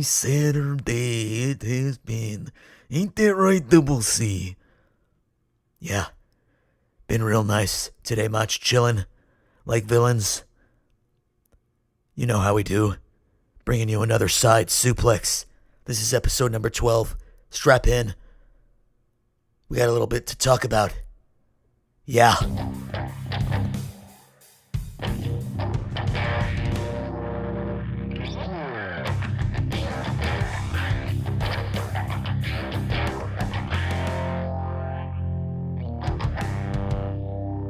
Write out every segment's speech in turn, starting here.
Saturday, Saturday it has been. Ain't that right, Double C? Yeah, been real nice today, much chillin', like villains. You know how we do. Bringing you another Side Suplex. This is episode number 12. Strap in. We got a little bit to talk about. Yeah.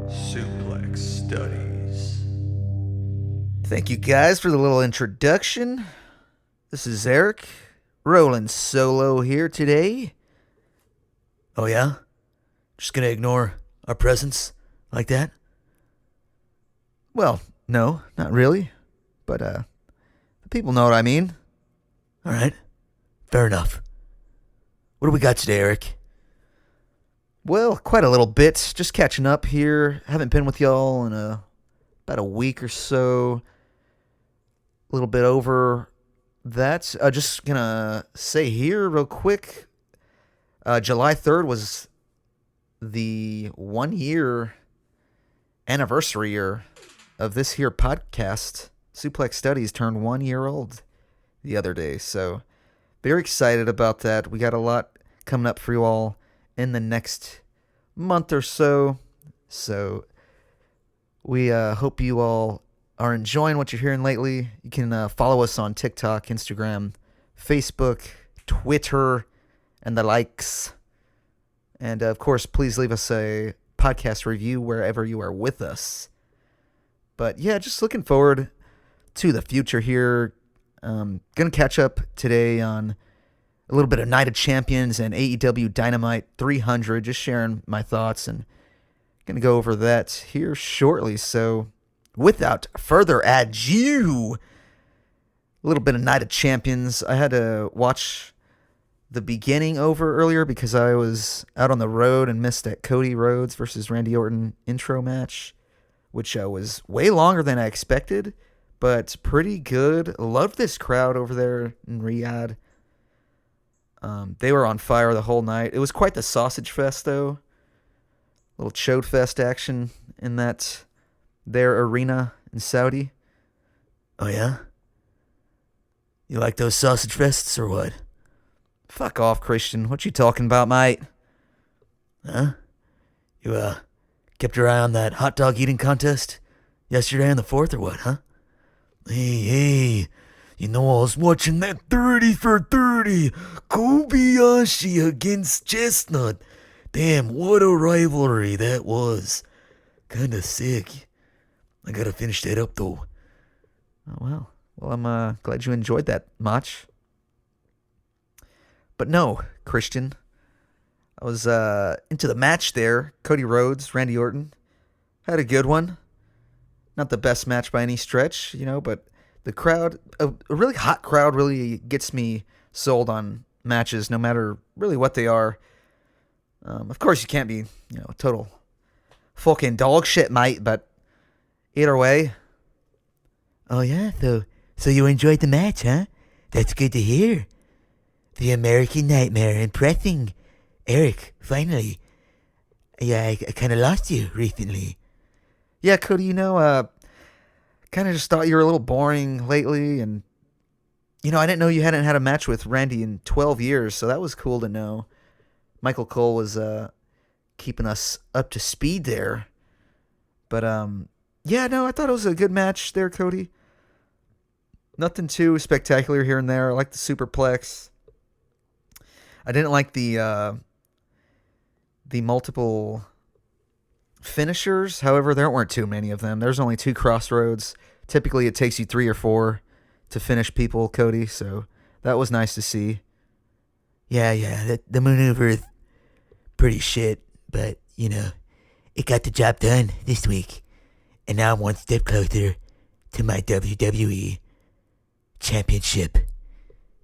Suplex Studies. Thank you guys for the little introduction. This is Eric, rolling solo here today. Oh yeah? Just gonna ignore our presence like that? Well, no, not really. But, the people know what I mean. Alright, fair enough. What do we got today, Eric? Well, quite a little bit. Just catching up here. Haven't been with y'all in about a week or so. A little bit over that. Just gonna say here real quick. July 3rd was the 1 year anniversary year of this here podcast. Suplex Studies turned 1 year old the other day. So very excited about that. We got a lot coming up for you all in the next month or so. So we hope you all are enjoying what you're hearing lately. You can follow us on TikTok, Instagram, Facebook, Twitter, and the likes. And of course, please leave us a podcast review wherever you are with us. But yeah, just looking forward to the future here. Gonna catch up today on a little bit of Night of Champions and AEW Dynamite 300. Just sharing my thoughts and gonna go over that here shortly. So without further ado, a little bit of Night of Champions. I had to watch the beginning over earlier because I was out on the road and missed that Cody Rhodes versus Randy Orton intro match, which was way longer than I expected, but pretty good. Loved this crowd over there in Riyadh. They were on fire the whole night. It was quite the sausage fest, though. Little chode fest action in their arena in Saudi. Oh, yeah? You like those sausage fests or what? Fuck off, Christian. What you talking about, mate? Huh? You, kept your eye on that hot dog eating contest yesterday on the 4th or what, huh? Hey, you know I was watching that 30 for 30 Kobayashi against Chestnut. Damn, what a rivalry that was. Kinda sick. I gotta finish that up, though. Oh, well. Well, I'm glad you enjoyed that much. But no, Christian. I was into the match there. Cody Rhodes, Randy Orton. Had a good one. Not the best match by any stretch, but the crowd, a really hot crowd really gets me sold on matches, no matter really what they are. Of course, you can't be, total fucking dog shit, mate, but either way. Oh, yeah? So you enjoyed the match, huh? That's good to hear. The American Nightmare impressing. Eric, finally. Yeah, I kind of lost you recently. Yeah, Cody, kind of just thought you were a little boring lately. And, I didn't know you hadn't had a match with Randy in 12 years, so that was cool to know. Michael Cole was keeping us up to speed there. But, I thought it was a good match there, Cody. Nothing too spectacular here and there. I like the superplex. I didn't like the multiple finishers. However, there weren't too many of them. There's only 2 crossroads. Typically, it takes you 3 or 4 to finish people, Cody. So that was nice to see. Yeah. The maneuver is pretty shit, but it got the job done this week, and now I'm one step closer to my WWE championship.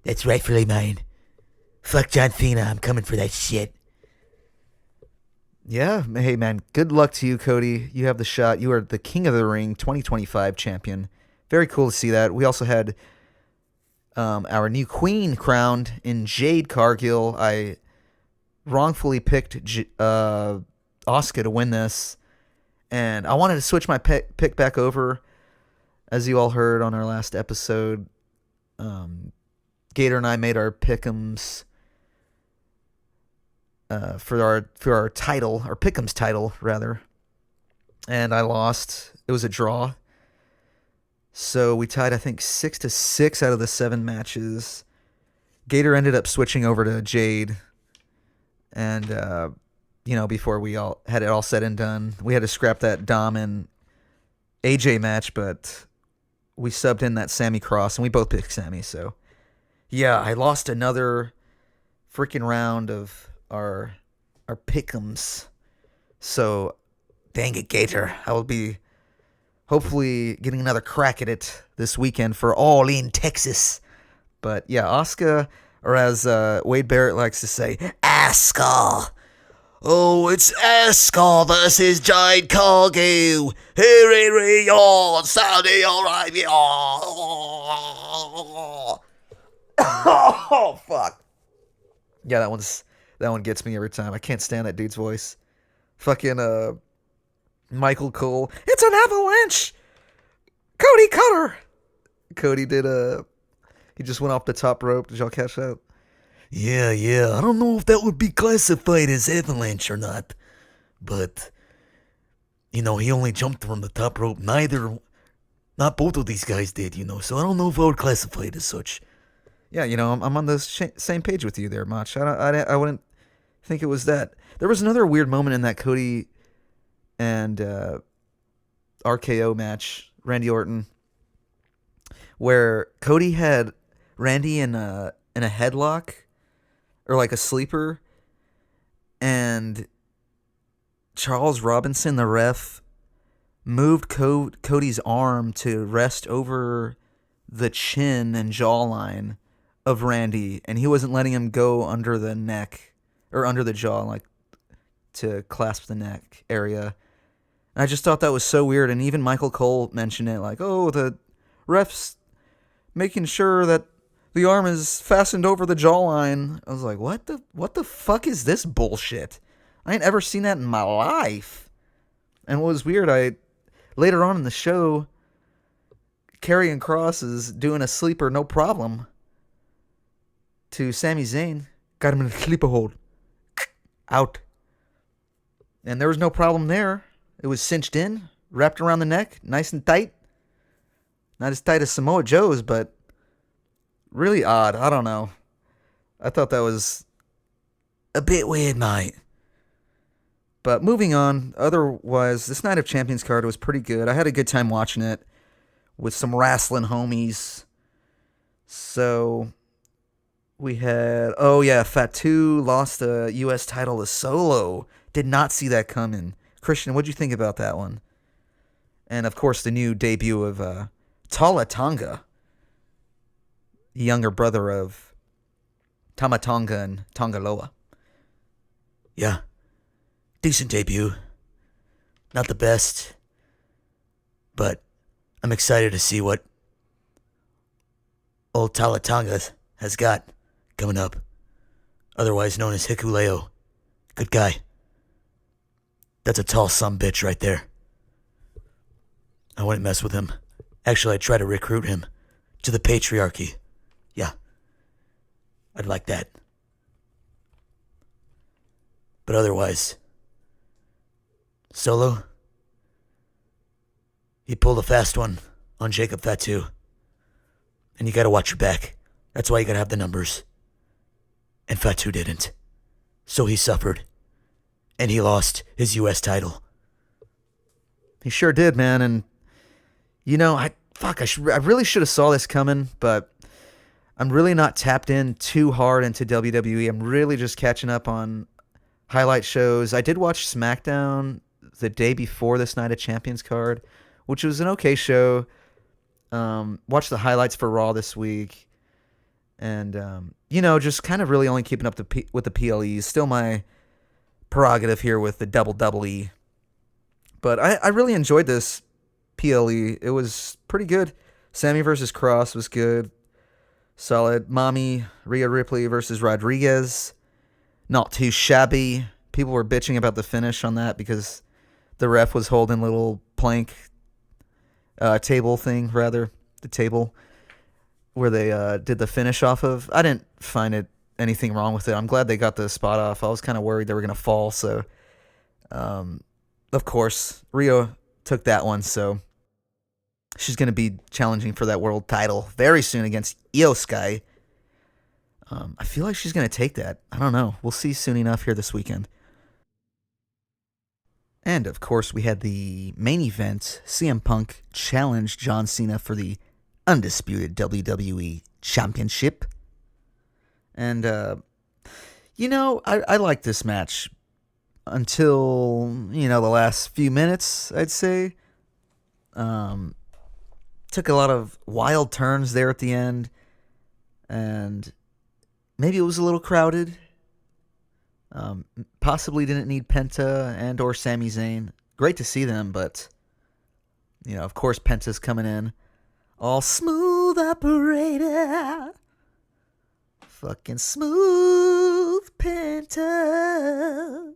That's rightfully mine. Fuck John Cena, I'm coming for that shit. Yeah, hey man, good luck to you, Cody. You have the shot. You are the King of the Ring 2025 champion. Very cool to see that. We also had our new queen crowned in Jade Cargill. I wrongfully picked Asuka to win this, and I wanted to switch my pick back over. As you all heard on our last episode, Gator and I made our pick'ems for our title, our pick'ems title rather, and I lost. It was a draw, so we tied I think 6-6 out of the 7 matches. Gator ended up switching over to Jade, and before we all had it all said and done, we had to scrap that Dom and AJ match, but we subbed in that Sammy Cross, and we both picked Sammy. So yeah, I lost another freaking round of our pick'ems. So dang it, Gator. I will be hopefully getting another crack at it this weekend for All In Texas. But yeah, Asuka, or as Wade Barrett likes to say, Asuka. Oh, it's Asuka versus Jade Cargill. Here, on Saudi Arabia. Oh, fuck. Yeah, that one gets me every time. I can't stand that dude's voice. Fucking Michael Cole. It's an avalanche. Cody Cutter. Cody did he just went off the top rope. Did y'all catch that? Yeah. I don't know if that would be classified as avalanche or not. But, he only jumped from the top rope. Not both of these guys did, So I don't know if I would classify it as such. Yeah, I'm on the same page with you there, Mach. I wouldn't think it was that. There was another weird moment in that Cody and RKO match, Randy Orton, where Cody had Randy in a headlock, or like a sleeper, and Charles Robinson, the ref, moved Cody's arm to rest over the chin and jawline of Randy, and he wasn't letting him go under the neck, or under the jaw, like to clasp the neck area. And I just thought that was so weird, and even Michael Cole mentioned it, like, oh, the ref's making sure that the arm is fastened over the jawline. I was like, what the fuck is this bullshit? I ain't ever seen that in my life. And what was weird, later on in the show, Karrion Kross is doing a sleeper no problem to Sami Zayn. Got him in a sleeper hold. Out. And there was no problem there. It was cinched in, wrapped around the neck, nice and tight. Not as tight as Samoa Joe's, but really odd. I don't know. I thought that was a bit weird, mate. But moving on, otherwise, this Night of Champions card was pretty good. I had a good time watching it with some wrestling homies. So we had, Fatu lost the U.S. title to Solo. Did not see that coming. Christian, what'd you think about that one? And of course, the new debut of Tala Tonga, the younger brother of Tama Tonga and Tongaloa. Yeah, decent debut. Not the best, but I'm excited to see what old Tala Tonga has got coming up. Otherwise known as Hikuleo. Good guy. That's a tall sumbitch right there. I wouldn't mess with him. Actually, I'd try to recruit him to the patriarchy. Yeah. I'd like that. But otherwise, Solo, he pulled a fast one on Jacob Fatu. And you gotta watch your back. That's why you gotta have the numbers. And Fatu didn't. So he suffered. And he lost his U.S. title. He sure did, man. And, I really should have saw this coming, but I'm really not tapped in too hard into WWE. I'm really just catching up on highlight shows. I did watch SmackDown the day before this Night of Champions card, which was an okay show. Watched the highlights for Raw this week. And, just kind of really only keeping up with the PLEs. Still my prerogative here with the double E. But I really enjoyed this PLE. It was pretty good. Sammy versus Cross was good. Solid. Mommy, Rhea Ripley versus Rodriguez. Not too shabby. People were bitching about the finish on that because the ref was holding little plank table thing, rather. The table where they did the finish off of. I didn't find anything wrong with it. I'm glad they got the spot off. I was kind of worried they were going to fall. So, of course, Rhea took that one. So she's going to be challenging for that world title very soon against Io Sky. I feel like she's going to take that. I don't know. We'll see soon enough here this weekend. And, of course, we had the main event. CM Punk challenged John Cena for the undisputed WWE Championship. And, I liked this match until, the last few minutes, I'd say. Took a lot of wild turns there at the end. And maybe it was a little crowded. Possibly didn't need Penta and or Sami Zayn. Great to see them, but, of course Penta's coming in. All smooth operator. Fucking smooth Penta.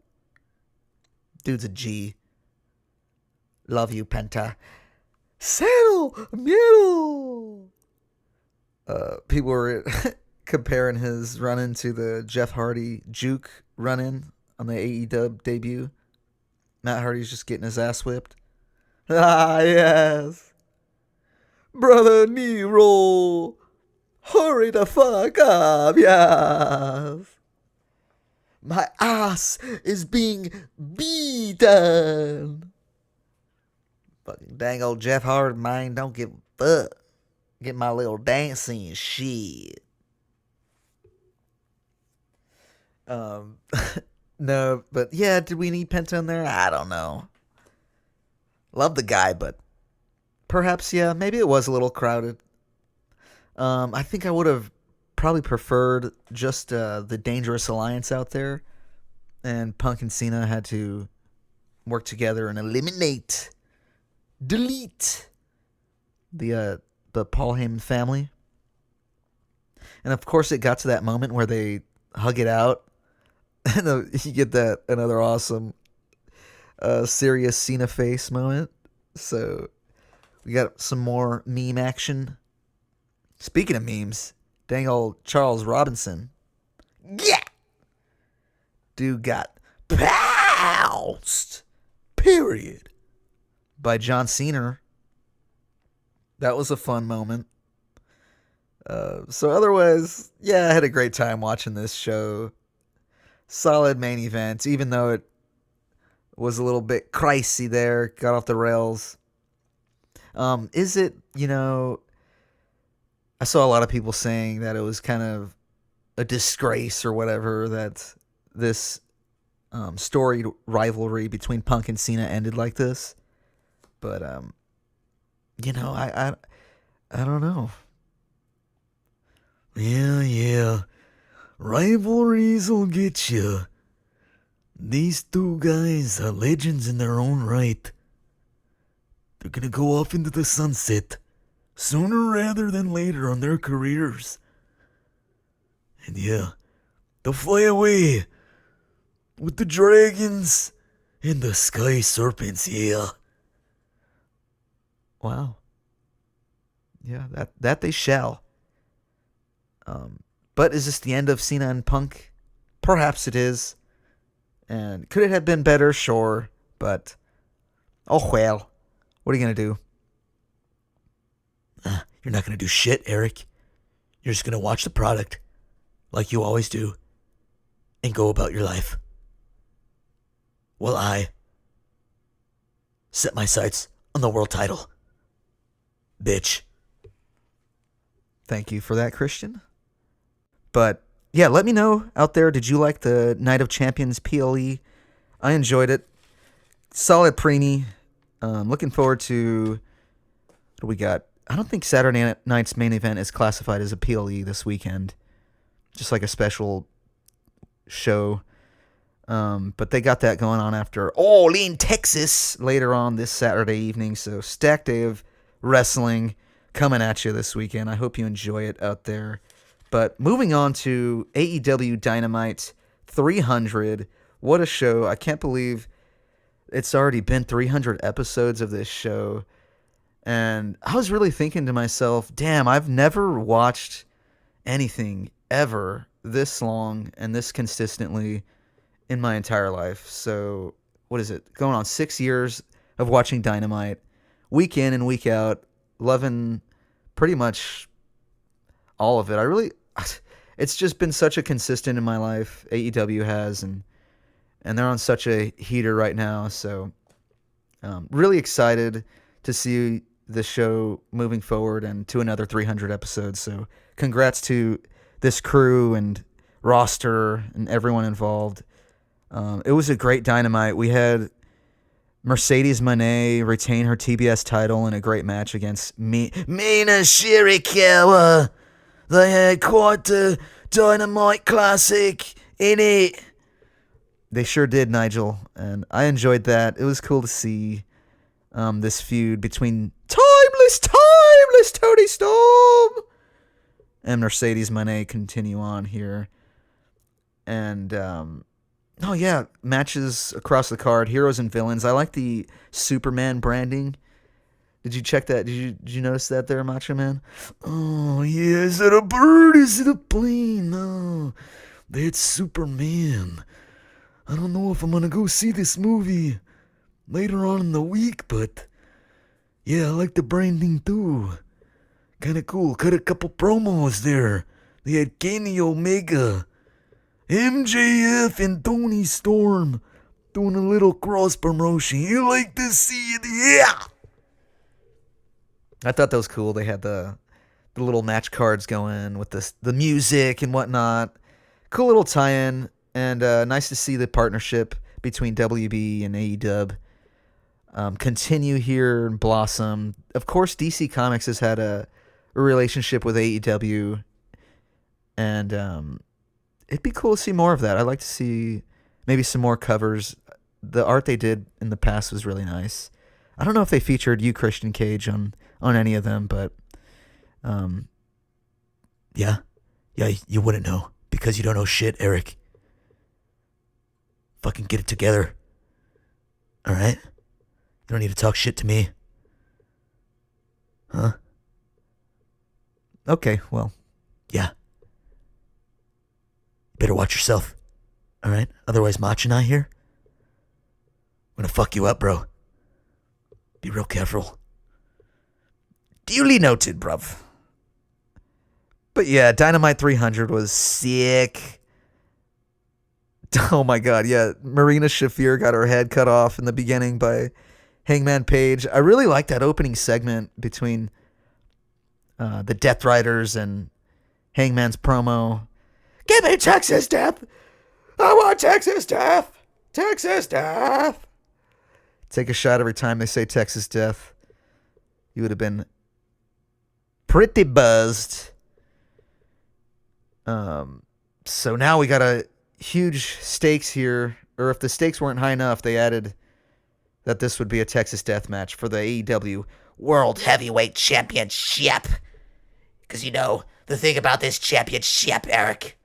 Dude's a G. Love you, Penta. Cero miedo. People were comparing his run-in to the Jeff Hardy juke run-in on the AEW debut. Matt Hardy's just getting his ass whipped. Ah, yes. Brother Nero, hurry the fuck up, yes. My ass is being beaten. Fucking dang old Jeff Hardy, man, don't give a fuck. Get my little dancing shit. No, but yeah, did we need Penta in there? I don't know. Love the guy, but perhaps, yeah, maybe it was a little crowded. I think I would have probably preferred just the Dangerous Alliance out there, and Punk and Cena had to work together and delete the Paul Heyman family. And of course, it got to that moment where they hug it out. And you get that another awesome serious Cena face moment. So we got some more meme action. Speaking of memes, dang old Charles Robinson. Yeah! Dude got pounced. Period. By John Cena. That was a fun moment. So otherwise, yeah, I had a great time watching this show. Solid main event, even though it was a little bit crazy there, got off the rails. Is it, I saw a lot of people saying that it was kind of a disgrace or whatever that this storied rivalry between Punk and Cena ended like this. But, I don't know. Yeah. Rivalries will get you. These two guys are legends in their own right. They're gonna go off into the sunset sooner rather than later on their careers. And yeah, they'll fly away with the dragons and the sky serpents, yeah. Wow. Yeah, that they shall. But is this the end of Cena and Punk? Perhaps it is. And could it have been better? Sure. But, oh well. What are you going to do? You're not going to do shit, Eric. You're just going to watch the product, like you always do, and go about your life. While I set my sights on the world title. Bitch. Thank you for that, Christian. But, yeah, let me know out there. Did you like the Night of Champions PLE? I enjoyed it. Solid preemie. Looking forward to what do we got? I don't think Saturday night's main event is classified as a PLE this weekend. Just like a special show. But they got that going on after All in Texas later on this Saturday evening. So stacked day of wrestling. coming at you this weekend. I hope you enjoy it out there. But moving on to AEW Dynamite 300. What a show. I can't believe it's already been 300 episodes of this show. And I was really thinking to myself, damn, I've never watched anything ever this long and this consistently in my entire life. So, what is it? Going on 6 years of watching Dynamite, week in and week out, loving pretty much all of it. It's just been such a consistent in my life. AEW has, and they're on such a heater right now. So, really excited to see the show moving forward and to another 300 episodes. So, congrats to this crew and roster and everyone involved. It was a great Dynamite. We had Mercedes Moné retain her TBS title in a great match against Mina Shirakawa. They had quite the Dynamite classic in it. They sure did, Nigel, and I enjoyed that. It was cool to see this feud between timeless Tony Storm and Mercedes Moné continue on here. And matches across the card, heroes and villains. I like the Superman branding. Did you check that? Did you notice that there, Macho Man? Oh, yeah, is it a bird? Is it a plane? No, it's Superman. I don't know if I'm going to go see this movie later on in the week, but yeah, I like the branding too. Kind of cool. Cut a couple promos there. They had Kenny Omega, MJF, and Tony Storm doing a little cross promotion. You like to see it? Yeah! I thought that was cool. They had the little match cards going with the music and whatnot. Cool little tie-in, and nice to see the partnership between WB and AEW continue here and blossom. Of course, DC Comics has had a relationship with AEW, and it'd be cool to see more of that. I'd like to see maybe some more covers. The art they did in the past was really nice. I don't know if they featured you, Christian Cage, on any of them, but yeah, you wouldn't know because you don't know shit, Eric. Fucking get it together. All right? You don't need to talk shit to me. Huh? Okay, well, yeah. Better watch yourself. All right? Otherwise, Macho and I here, I'm gonna fuck you up, bro. Be real careful. Duly noted, bruv. But yeah, Dynamite 300 was sick. Oh my god, yeah. Marina Shafir got her head cut off in the beginning by Hangman Page. I really like that opening segment between the Death Riders and Hangman's promo. Give me Texas Death! I want Texas Death! Texas Death! Take a shot every time they say Texas Death. You would have been pretty buzzed. So now we got a huge stakes here. Or if the stakes weren't high enough, they added that this would be a Texas Death match for the AEW World Heavyweight Championship. Because, you know, the thing about this championship, Eric,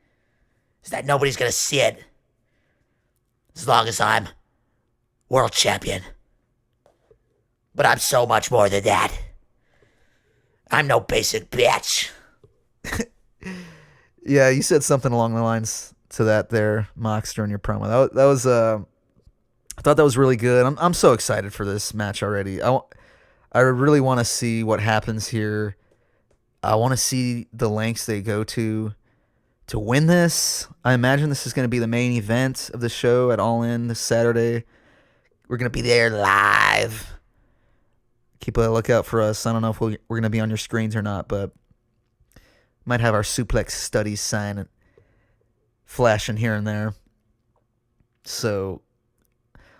is that nobody's going to see it as long as I'm world champion. But I'm so much more than that. I'm no basic bitch. Yeah, you said something along the lines to that there, Mox, during your promo. That was I thought that was really good. I'm so excited for this match already. I really want to see what happens here. I want to see the lengths they go to win this. I imagine this is going to be the main event of the show at All In this Saturday. We're going to be there live. Keep a lookout for us. I don't know if we're going to be on your screens or not, but might have our suplex studies sign flashing here and there. So,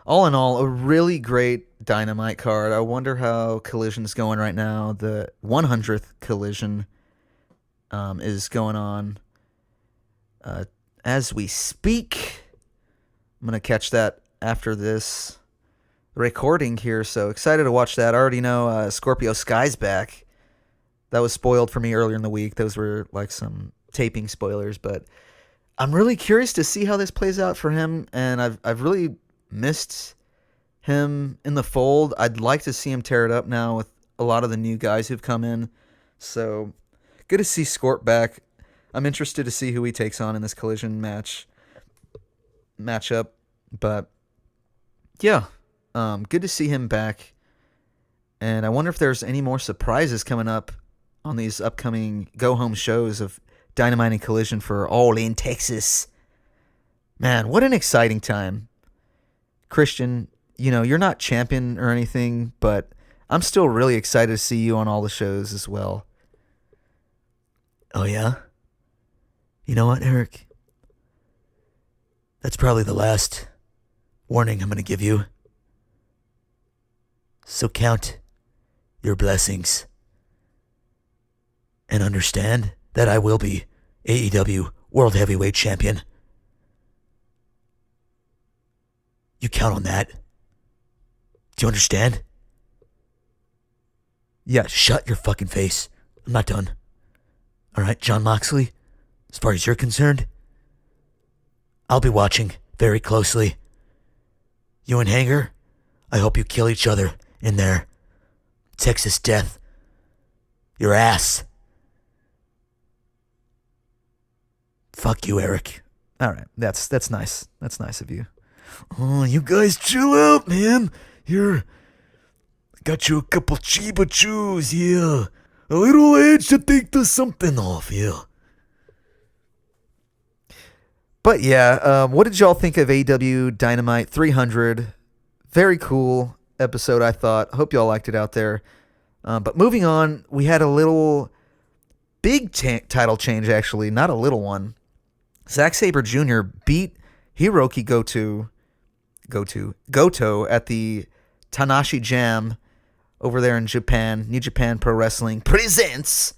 all in all, a really great Dynamite card. I wonder how Collision's going right now. The 100th Collision is going on as we speak. I'm going to catch that after this recording here, so excited to watch that. I already know Scorpio Sky's back. that was spoiled for me earlier in the week. Those were like some taping spoilers, but I'm really curious to see how this plays out for him, and I've really missed him in the fold. I'd like to see him tear it up now with a lot of the new guys who've come in. So good to see Scorp back. I'm interested to see who he takes on in this collision matchup. But yeah, good to see him back. And I wonder if there's any more surprises coming up on these upcoming go-home shows of Dynamite and Collision for All in Texas. Man, what an exciting time. Christian, you're not champion or anything, but I'm still really excited to see you on all the shows as well. Oh, yeah? You know what, Eric? That's probably the last warning I'm going to give you. So count your blessings. And understand that I will be AEW World Heavyweight Champion. You count on that. Do you understand? Yeah. Shut your fucking face. I'm not done. All right, John Moxley, as far as you're concerned, I'll be watching very closely. You and Hanger, I hope you kill each other in there. Texas death. Your ass. Fuck you, Eric. All right. That's nice. That's nice of you. Oh, you guys chill out, man. Here, got you a couple Chiba Chews here. A little edge to take the something off here. But yeah, what did y'all think of AEW Dynamite 300? Very cool episode, I thought. Hope y'all liked it out there. But moving on, we had a little big title change, actually. Not a little one. Zack Sabre Jr. beat Hiroki Goto at the Tanahashi Jam over there in Japan. New Japan Pro Wrestling presents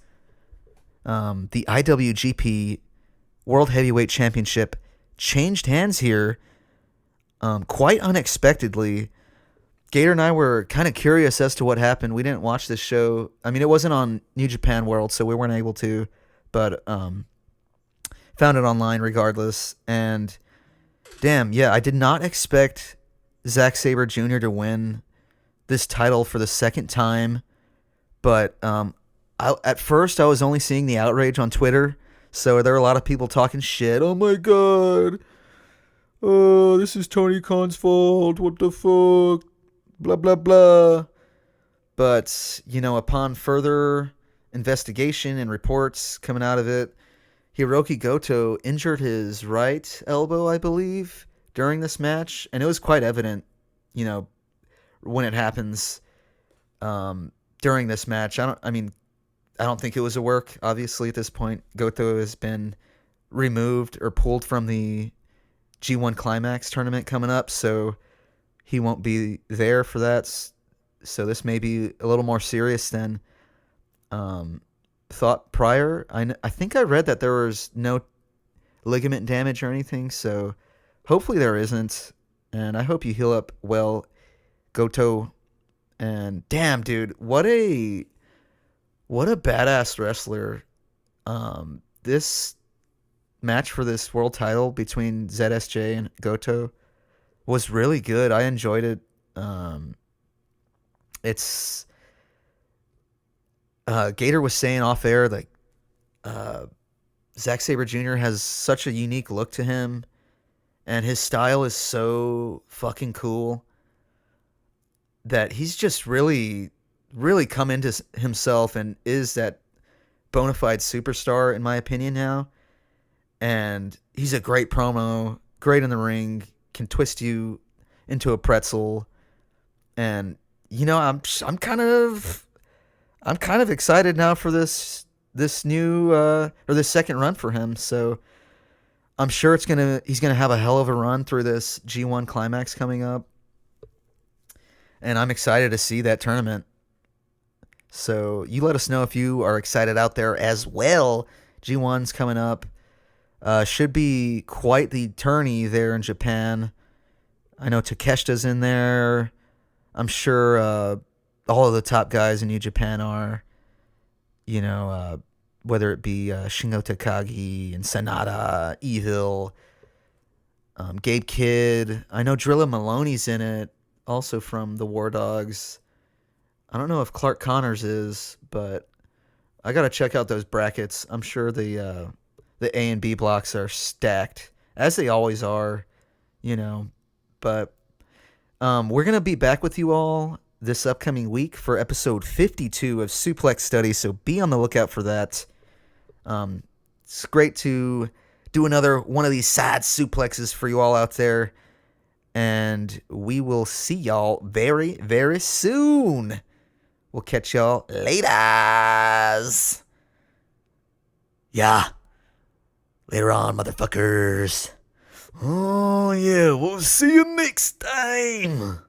the IWGP World Heavyweight Championship changed hands here quite unexpectedly. Gator and I were kind of curious as to what happened. We didn't watch this show. I mean, it wasn't on New Japan World, so we weren't able to, but found it online regardless. And damn, yeah, I did not expect Zack Sabre Jr. to win this title for the second time. But at first, I was only seeing the outrage on Twitter. So there were a lot of people talking shit. Oh my god. Oh, this is Tony Khan's fault. What the fuck? Blah, blah, blah. But, upon further investigation and reports coming out of it, Hiroki Goto injured his right elbow, I believe, during this match. And it was quite evident, when it happens during this match. I don't think it was a work, obviously, at this point. Goto has been removed or pulled from the G1 Climax tournament coming up, so he won't be there for that. So this may be a little more serious than thought prior. I think I read that there was no ligament damage or anything, so hopefully there isn't. And I hope you heal up well, Goto. And damn, dude, what a badass wrestler. This match for this world title between ZSJ and Goto was really good. I enjoyed it. It's Gator was saying off air, like, Zack Sabre Jr. has such a unique look to him, and his style is so fucking cool that he's just really come into himself and is that bona fide superstar, in my opinion, now. And he's a great promo, great in the ring, can twist you into a pretzel. And, I'm kind of excited now for this new, or this second run for him. So I'm sure he's going to have a hell of a run through this G1 Climax coming up. And I'm excited to see that tournament. So you let us know if you are excited out there as well. G1's coming up. Should be quite the tourney there in Japan. I know Takeshita's in there. I'm sure all of the top guys in New Japan are. whether it be Shingo Takagi and Sanada, Evil, Gabe Kidd. I know Drilla Maloney's in it, also from the War Dogs. I don't know if Clark Connors is, but I gotta check out those brackets. I'm sure the A and B blocks are stacked, as they always are, But we're gonna be back with you all this upcoming week for episode 52 of Suplex Studies, so be on the lookout for that. It's great to do another one of these side suplexes for you all out there, and we will see y'all very, very soon. We'll catch y'all later. Yeah. Later on, motherfuckers. Oh, yeah. We'll see you next time.